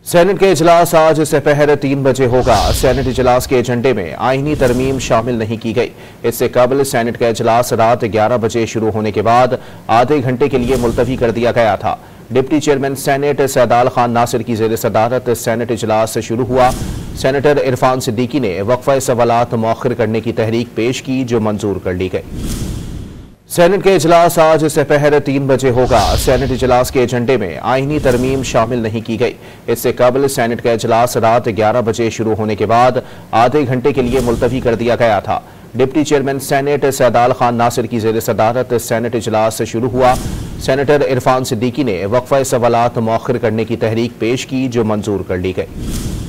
Senate के इजलास आज दोपहर 3 बजे होगा। सेनेट इजलास के एजेंडे में आईनी तरमीम शामिल नहीं की गई। इससे कबल सेनेट का इजलास रात 11 बजे शुरू होने के बाद आधे घंटे के लिए मुलतवी कर दिया गया था। Deputy chairman senate Saidal Khan Nasir की ज़ेर सदारत सेनेट इजलास शुरू हुआ। सेनेटर इरफान सिद्दीकी ने वक्फा सवालात मौखर करने की तहरीक पेश की, जो मंजूर कर ली गई। सेनेट के इजलास आज दोपहर 3 बजे होगा। सेनेट इजलास के एजेंडे में आईनी तरमीम शामिल नहीं की गई। इससे कबल सेनेट का इजलास रात 11 बजे शुरू होने के बाद आधे घंटे के लिए मुलतवी कर दिया गया था। Deputy chairman senate Saidal Khan Nasir की ज़ेर सदारत सेनेट इजलास शुरू हुआ। सेनेटर इरफान सिद्दीकी ने वक्फा सवालात मौखर करने की तहरीक पेश की, जो मंजूर कर ली गई।